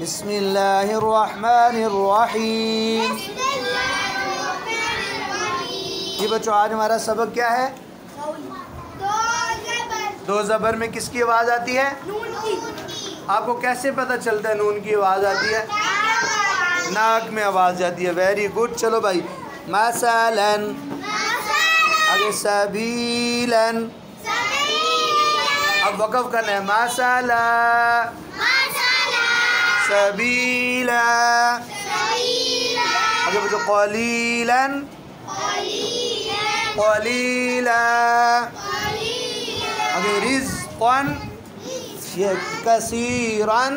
बिस्मिल्लाहिर्रहमानिर्रहीम। जी बच्चों, आज हमारा सबक क्या है? दो ज़बर में किसकी आवाज़ आती है? आपको कैसे पता चलता है नून की आवाज़ आती है? नाक में आवाज़ जाती है। Very good. चलो भाई, मसलन, आगे सबीलन। अब वक़फ़ करना है। मसला, सबीला। आगे बच्चों, क़लीलन, क़लीला। आगे रिज़्क़न, ये कसीरन,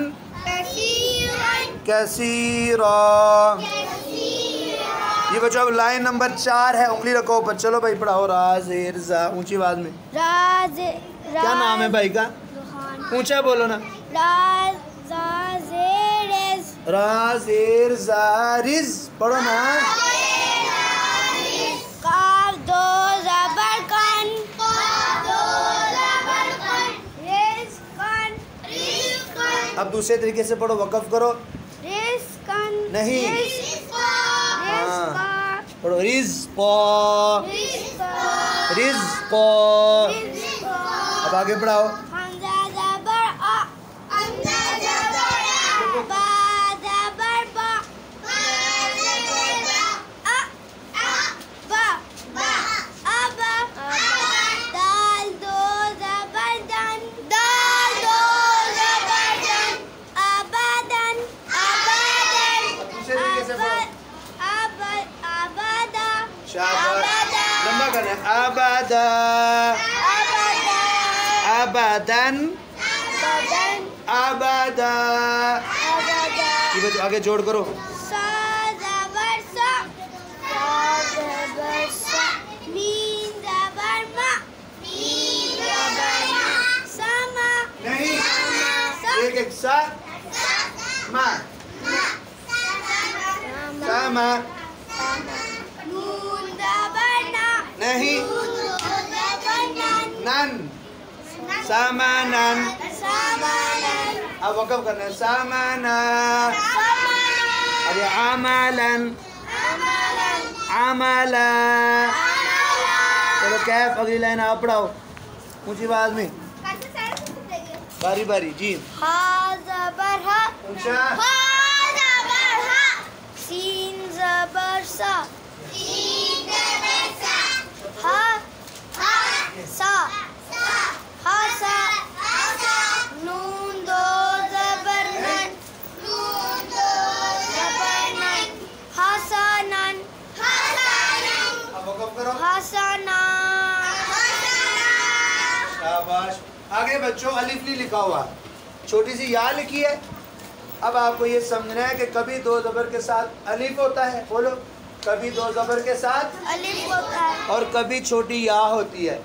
कसीरा। ये बच्चों अब लाइन नंबर 4 है, उंगली रखो ऊपर। चलो भाई पढ़ाओ। राज एर्जा, ऊंची आवाज में। क्या नाम है भाई का? ऊंचा बोलो ना। राज एर्जा रिज, पढ़ो ना। काफ दो ज़बर कन, अब दूसरे तरीके से पढ़ो, वक़फ़ करो। नहीं, हाँ पढ़ो। रिज़्क़, रिज़्क़। अब आगे पढ़ाओ। लंबा करना है। अबदा, अबदन, अबदा। ये बच्चों आगे जोड़ करो। नहीं, एक एक सा, मा, सामा। नहीं, नन, सामानन। अब वक़फ़ करना है। सामाना। अरे अमलन, अमला। चलो कैफ, अगली लाइन आप पढ़ाओ ऊंची आवाज में, बारी बारी। जी। ऊंचा। सीन ज़बर सा, हा सा, हा सा। नून दो ज़बर नन, हसनन, अब वक़फ़ करो। हसना। शाबाश। आगे बच्चों अलिफ नहीं लिखा हुआ, छोटी सी या लिखी है। अब आपको ये समझना है कि कभी दो ज़बर के साथ अलिफ होता है, बोलो। कभी दो ज़बर के साथ अलिफ होता है और कभी छोटी या होती है,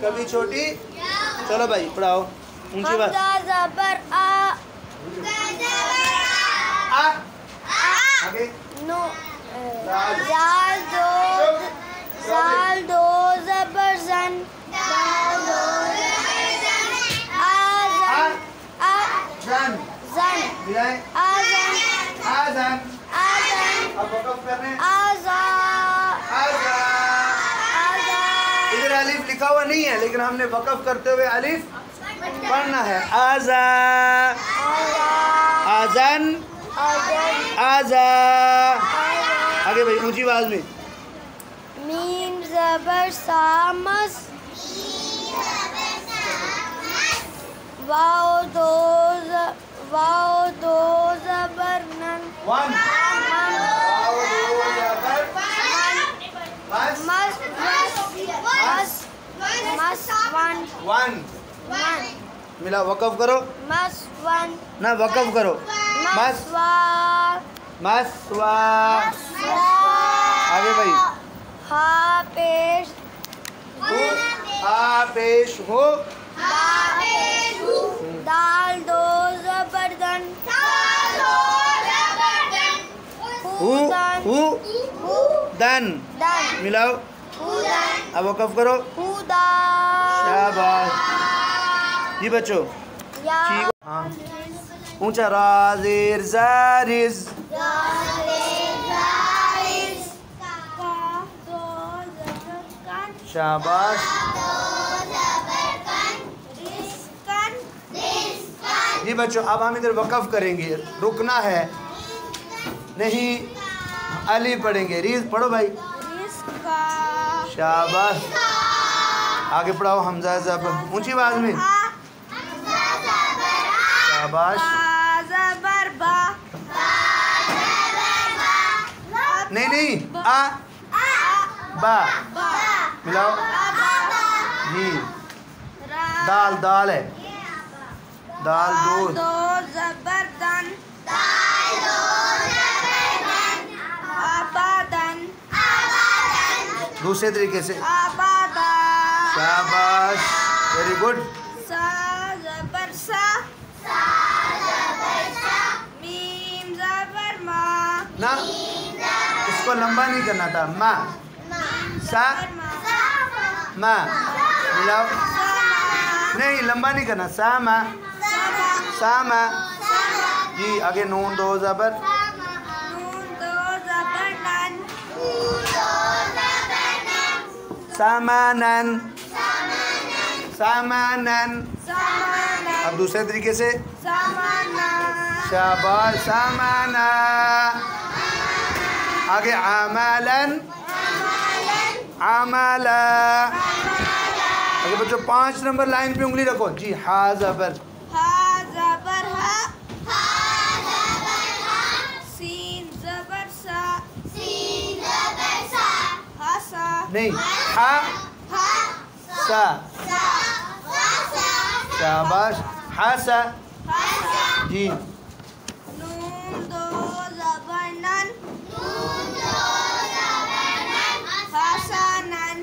कभी छोटी। चलो भाई पढ़ाओ ऊंची बात। ज़बर आ, आगे। नो, जाल दो, जाल दो ज़बर जन, आज़न, जन, जन, मिलाएं। आज़न, आज़न। आज़न, अब वक़फ़ करने। आज़ा, आज़ा। आज़ा। इधर अलिफ लिखा हुआ नहीं है, लेकिन हमने वक़फ़ करते हुए अलिफ पढ़ना है। आज़ा, आज़न, आज़ा। आगे भाई ऊंची आवाज में। मीम ज़बर सामस, वाओ दो ज़बर नन, वन। मस वन, वन। मिला, वक़फ़ करो मस वन, ना, वक़फ़ करो। मस, मसवा। आगे भाई। हा पेश, आ पेश हो। दाल दो ज़बरदन, हु, हु, दन। मिलाओ। अब वक़फ़ करो। शाबाश। जी बच्चों, चीख हाँ ऊंचा रा ज़ेर ज़ारिज़ शाबाश। जी बच्चों अब हम इधर वक़फ़ करेंगे, रुकना है नहीं, अली पढ़ेंगे। रीज़ पढ़ो भाई। शाबाश। आगे पढ़ाओ हमज़ा ज़बर ऊंची आवाज़ में। शाबाश। नहीं नहीं आ बा मिलाओ जी। दाल दाल है, दाल दो ज़बरदन दूसरे तरीके से। आबादा शाबाश वेरी गुड। सा ज़बर सा मीम ज़बर मा ना इसको लंबा नहीं करना था। मा सा मा मिलाओ, नहीं लंबा नहीं करना। सा मा सा मा जी। आगे नून दो ज़बर सामानन सामानन। अब दूसरे तरीके से। शाबाश सामाना। आगे अमलन अमला। आगे बच्चों 5 नंबर लाइन पे उंगली रखो जी। हा ज़बर सीन ज़बर सा नहीं हा सा। शाबाश हासा जी। नून दो ज़बर नन हसनन।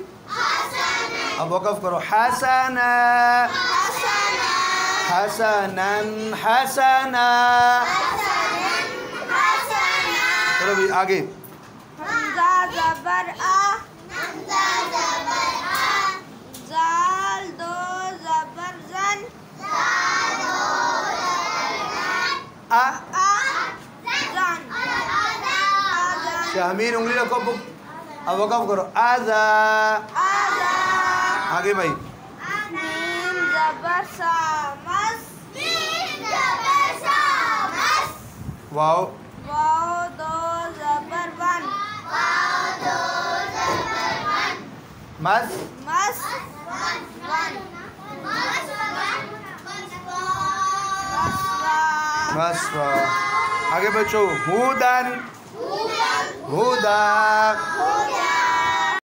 अब वक़फ़ करो। हसना हसनन हसना। चलो भाई आगे। हमज़ा ज़बर आ ज़ाल दो ज़बर ज़न आ ज़न। शामीन उंगली रखो बुक। अब वक़फ़ करो। आज़ा। आगे भाई। मीम ज़बर सा मस वाओ वाओ दो ज़बर वन मस मस वन मसवा। आगे बच्चों हुदन हुदा